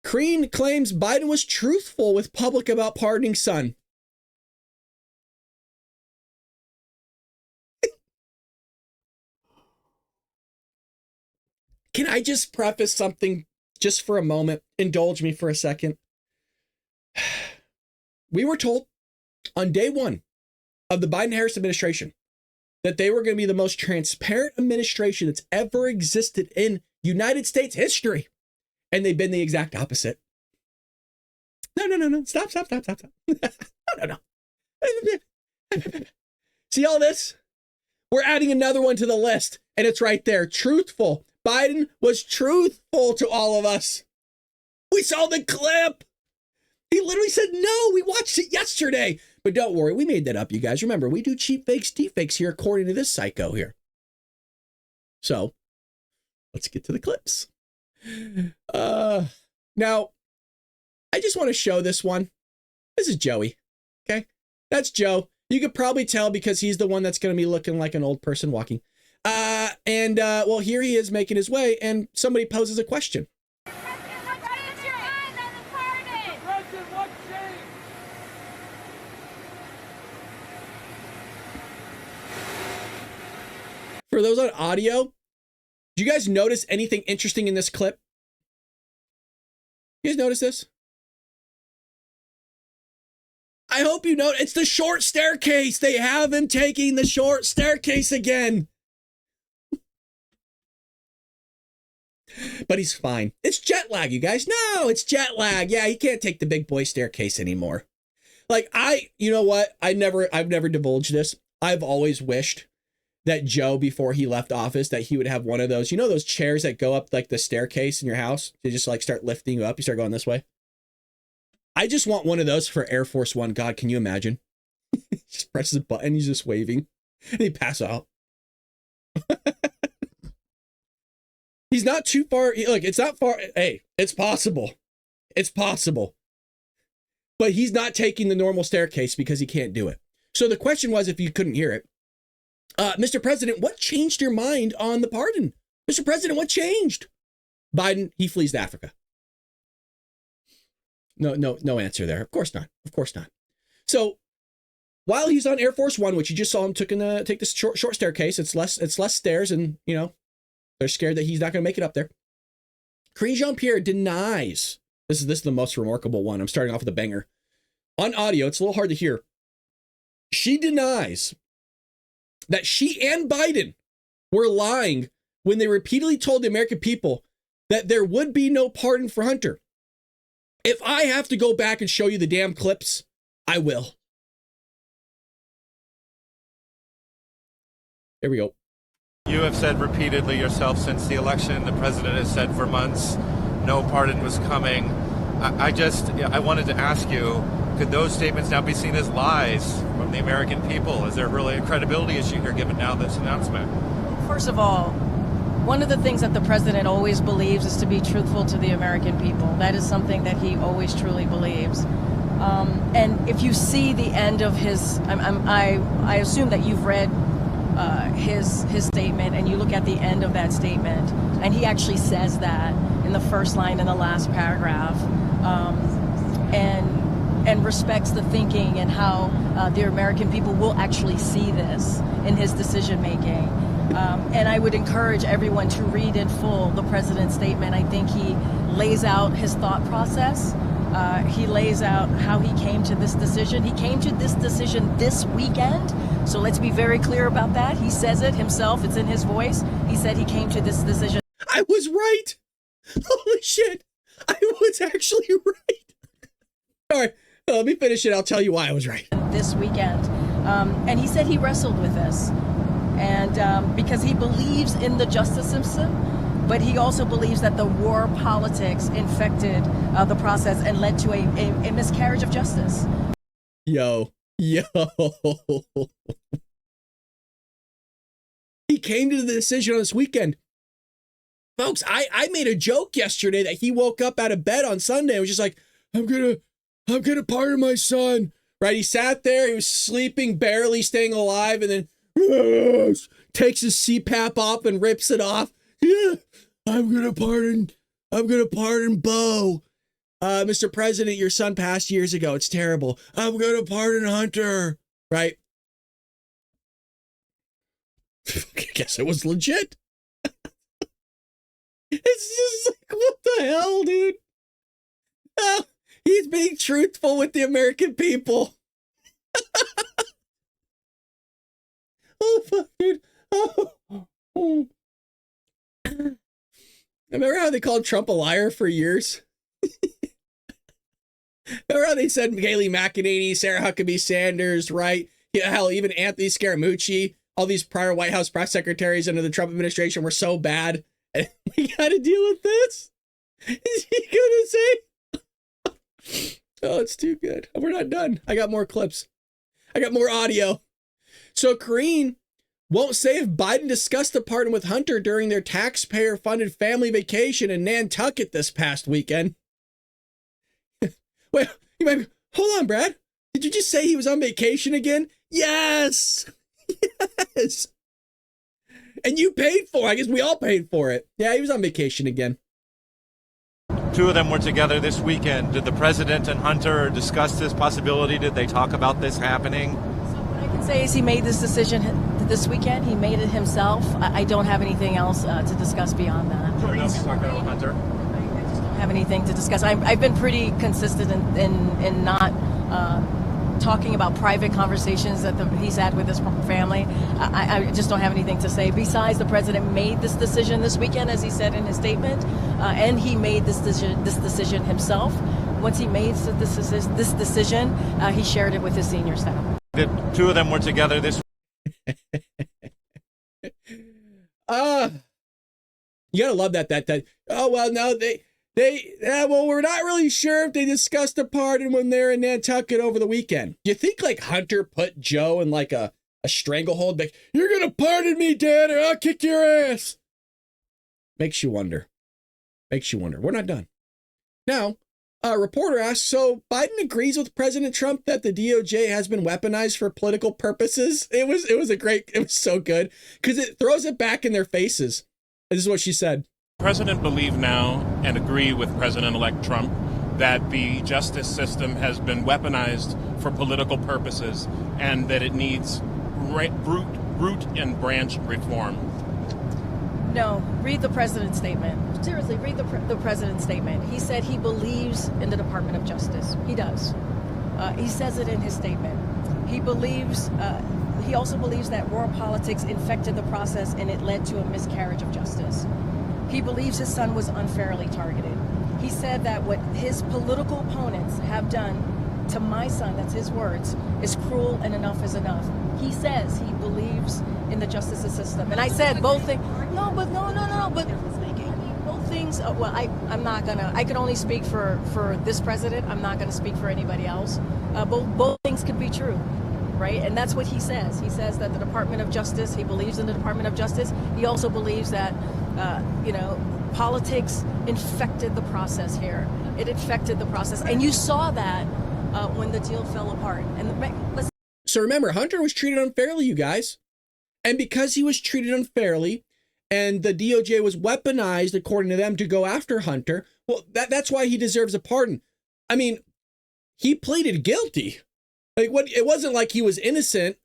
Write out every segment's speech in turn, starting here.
Karine claims Biden was truthful with public about pardoning son. Can I just preface something just for a moment? Indulge me for a second. We were told on day one of the Biden-Harris administration that they were going to be the most transparent administration that's ever existed in United States history. And they've been the exact opposite. No. Stop. No. See all this? We're adding another one to the list, and it's right there. Truthful. Biden was truthful to all of us. We saw the clip. He literally said, no, we watched it yesterday. But don't worry, we made that up, you guys. Remember, we do cheap fakes, deepfakes here, according to this psycho here. So, let's get to the clips. Now, I just want to show this one. This is Joey, okay? That's Joe. You could probably tell because he's the one that's going to be looking like an old person walking. Well, here he is making his way, and somebody poses a question. For those on audio, do you guys notice anything interesting in this clip? You guys notice this? I hope you know it's the short staircase. They have him taking the short staircase again. But he's fine. It's jet lag, you guys. No, it's jet lag. Yeah, he can't take the big boy staircase anymore. Like you know what? I've never divulged this. I've always wished that Joe, before he left office, that he would have one of those, you know, those chairs that go up like the staircase in your house to just like start lifting you up. You start going this way. I just want one of those for Air Force One. God, can you imagine? He just presses a button. He's just waving and he pass out. He's not too far. Look, it's not far. Hey, it's possible. It's possible. But he's not taking the normal staircase because he can't do it. So the question was, if you couldn't hear it, Mr. President, what changed your mind on the pardon? Mr. President, what changed? Biden, he flees to Africa. No answer there. Of course not. Of course not. So while he's on Air Force One, which you just saw him take this short staircase, it's less stairs, and you know they're scared that he's not going to make it up there. Karine Pierre denies. This is the most remarkable one. I'm starting off with a banger. On audio, it's a little hard to hear. She denies that she and Biden were lying when they repeatedly told the American people that there would be no pardon for Hunter. If I have to go back and show you the damn clips, I will. Here we go. You have said repeatedly yourself since the election, the president has said for months, no pardon was coming. I wanted to ask you, could those statements now be seen as lies from the American people? Is there really a credibility issue here given now this announcement? First of all, one of the things that the president always believes is to be truthful to the American people. That is something that he always truly believes. And if you see the end of his, I assume that you've read his statement, and you look at the end of that statement, and he actually says that in the first line in the last paragraph, and respects the thinking and how the American people will actually see this in his decision making. And I would encourage everyone to read in full the president's statement. I think he lays out his thought process. He lays out how he came to this decision. He came to this decision this weekend. So let's be very clear about that. He says it himself. It's in his voice. He said he came to this decision. I was right. Holy shit. I was actually right. All right, let me finish it. I'll tell you why I was right. This weekend. And he said he wrestled with this. And because he believes in the justice system, but he also believes that the war politics infected the process and led to a miscarriage of justice. Yo. He came to the decision on this weekend. Folks, I made a joke yesterday that he woke up out of bed on Sunday and was just like, I'm gonna pardon my son. Right? He sat there, he was sleeping, barely staying alive, and then takes his CPAP off and rips it off. Yeah, I'm gonna pardon Bo. Mr. President, your son passed years ago. It's terrible. I'm going to pardon Hunter. Right? I guess it was legit. It's just like, what the hell, dude? Oh, he's being truthful with the American people. Oh, fuck, dude. Oh. Remember how they called Trump a liar for years? Remember how they said Kayleigh McEnany, Sarah Huckabee Sanders, right? Yeah, hell, even Anthony Scaramucci, all these prior White House press secretaries under the Trump administration were so bad. And we got to deal with this. Is he going to say? Oh, it's too good. We're not done. I got more clips. I got more audio. So Karine won't say if Biden discussed the pardon with Hunter during their taxpayer-funded family vacation in Nantucket this past weekend. Wait, you might be, hold on, Brad. Did you just say he was on vacation again? Yes. Yes. And you paid for it. I guess we all paid for it. Yeah, he was on vacation again. Two of them were together this weekend. Did the president and Hunter discuss this possibility? Did they talk about this happening? So what I can say is he made this decision this weekend. He made it himself. I don't have anything else to discuss beyond that. So he's talking about Hunter? I just don't have anything to discuss. I've been pretty consistent in not talking about private conversations that he's had with his family. I just don't have anything to say. Besides, the president made this decision this weekend, as he said in his statement, and he made this decision himself. Once he made this decision, he shared it with his senior staff. The two of them were together this. You gotta love that. Oh well, no, well, we're not really sure if they discussed a pardon when they're in Nantucket over the weekend. You think like Hunter put Joe in like a stranglehold? Like, you're gonna pardon me, Dad, or I'll kick your ass. Makes you wonder. We're not done. Now, a reporter asks, so Biden agrees with President Trump that the DOJ has been weaponized for political purposes? It was so good because it throws it back in their faces. This is what she said. President believe now and agree with President-elect Trump that the justice system has been weaponized for political purposes and that it needs root and branch reform. No, read the president's statement. Seriously, read the president's statement. He said he believes in the Department of Justice. He does. He says it in his statement. He believes. He also believes that war politics infected the process and it led to a miscarriage of justice. He believes his son was unfairly targeted. He said that what his political opponents have done to my son, that's his words, is cruel and enough is enough. He says he believes in the justice system. And I said both things. No, but both things, well, I'm not gonna, I can only speak for this president. I'm not gonna speak for anybody else. Both things could be true. Right? And that's what he says. He says that the Department of Justice, he believes in the Department of Justice. He also believes that, politics infected the process here. It infected the process. And you saw that when the deal fell apart. So remember, Hunter was treated unfairly, you guys. And because he was treated unfairly and the DOJ was weaponized, according to them, to go after Hunter, well, that's why he deserves a pardon. I mean, he pleaded guilty. Like, what? It wasn't like he was innocent,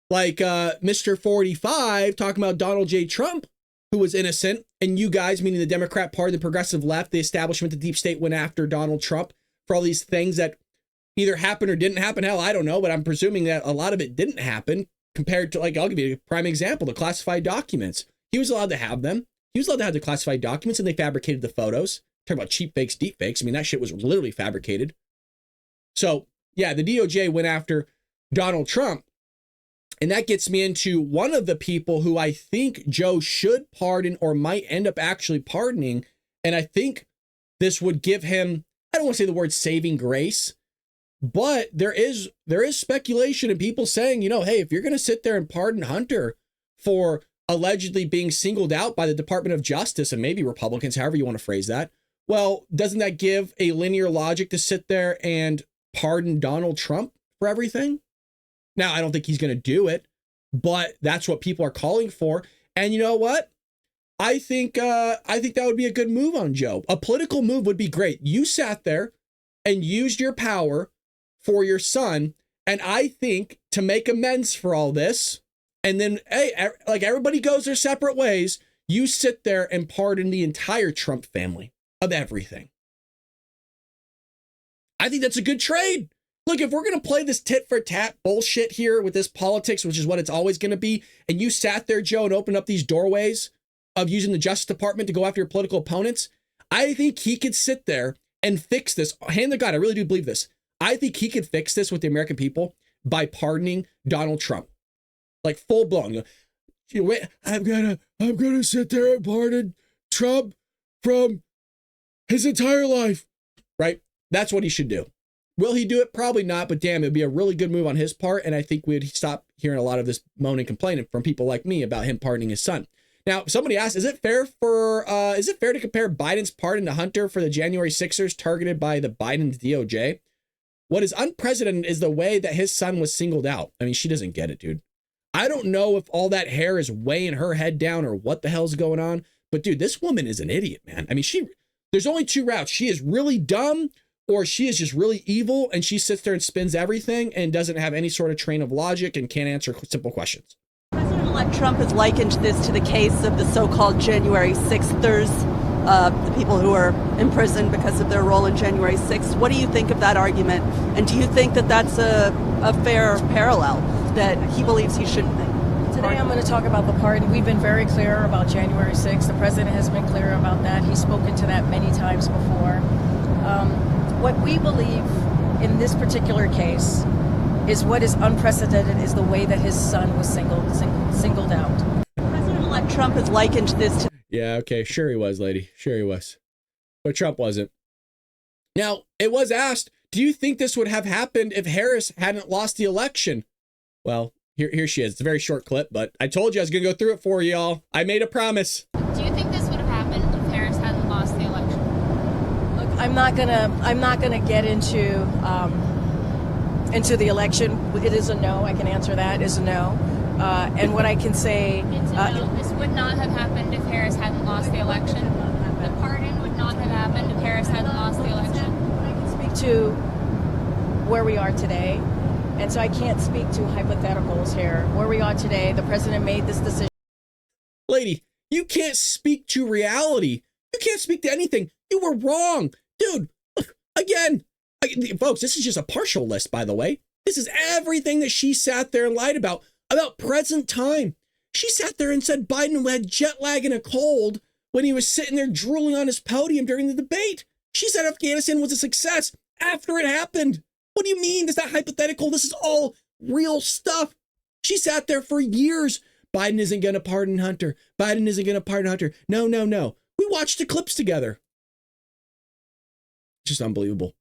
like Mr. 45 talking about Donald J. Trump, who was innocent, and you guys, meaning the Democrat Party, the progressive left, the establishment, the deep state, went after Donald Trump for all these things that either happened or didn't happen. Hell, I don't know, but I'm presuming that a lot of it didn't happen compared to, like, I'll give you a prime example, the classified documents. He was allowed to have them. He was allowed to have the classified documents, and they fabricated the photos. Talk about cheap fakes, deep fakes. I mean, that shit was literally fabricated. So, yeah, the DOJ went after Donald Trump. And that gets me into one of the people who I think Joe should pardon or might end up actually pardoning. And I think this would give him, I don't want to say the word saving grace, but there is speculation and people saying, hey, if you're going to sit there and pardon Hunter for allegedly being singled out by the Department of Justice and maybe Republicans, however you want to phrase that, well, doesn't that give a linear logic to sit there and pardon Donald Trump for everything? Now, I don't think he's going to do it, but that's what people are calling for. And you know what? I think that would be a good move on Joe. A political move would be great. You sat there and used your power for your son. And I think to make amends for all this, and then, hey, like everybody goes their separate ways, you sit there and pardon the entire Trump family of everything. I think that's a good trade. Look, if we're going to play this tit for tat bullshit here with this politics, which is what it's always going to be, and you sat there, Joe, and opened up these doorways of using the Justice Department to go after your political opponents, I think he could sit there and fix this. Hand to God, I really do believe this. I think he could fix this with the American people by pardoning Donald Trump. Like full blown. Wait, I'm gonna sit there and pardon Trump from his entire life. Right? That's what he should do. Will he do it? Probably not, but damn, it'd be a really good move on his part, and I think we'd stop hearing a lot of this moaning and complaining from people like me about him pardoning his son. Now, somebody asked, is it fair to compare Biden's pardon to Hunter for the January 6ers targeted by the Biden's DOJ? What is unprecedented is the way that his son was singled out. I mean, she doesn't get it, dude. I don't know if all that hair is weighing her head down or what the hell's going on, but dude, this woman is an idiot, man. I mean, there's only two routes. She is really dumb, or she is just really evil, and she sits there and spins everything and doesn't have any sort of train of logic and can't answer simple questions. President-elect Trump has likened this to the case of the so-called January 6thers, the people who are imprisoned because of their role in January 6th. What do you think of that argument? And do you think that that's a fair parallel that he believes he should make? Today I'm going to talk about the pardon. We've been very clear about January 6th. The president has been clear about that. He's spoken to that many times before. What we believe in this particular case is what is unprecedented is the way that his son was singled out. President-elect Trump has likened this to... Yeah, okay, sure he was, lady. Sure he was. But Trump wasn't. Now, it was asked, do you think this would have happened if Harris hadn't lost the election? Well, here she is. It's a very short clip, but I told you I was going to go through it for y'all. I made a promise. Do you think this would have happened if Harris hadn't lost the election? Look, I'm not gonna get into the election. It is a no. I can answer that. It is a no. And what I can say, It's a no. This would not have happened if Harris hadn't lost the election. The pardon would not have happened if Harris hadn't lost the election. I can speak to where we are today, and so I can't speak to hypotheticals here. Where we are today, the president made this decision. Lady, you can't speak to reality. You can't speak to anything. You were wrong. Dude, look, again, folks, this is just a partial list, by the way. This is everything that she sat there and lied about present time. She sat there and said Biden had jet lag and a cold when he was sitting there drooling on his podium during the debate. She said Afghanistan was a success after it happened. What do you mean? Is that hypothetical? This is all real stuff. She sat there for years. Biden isn't going to pardon Hunter. Biden isn't going to pardon Hunter. No. We watched the clips together. Just unbelievable.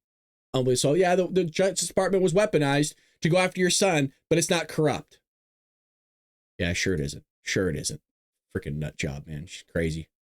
So yeah, the Justice Department was weaponized to go after your son, but it's not corrupt. Yeah, sure it isn't. Sure it isn't. Freaking nut job, man. She's crazy.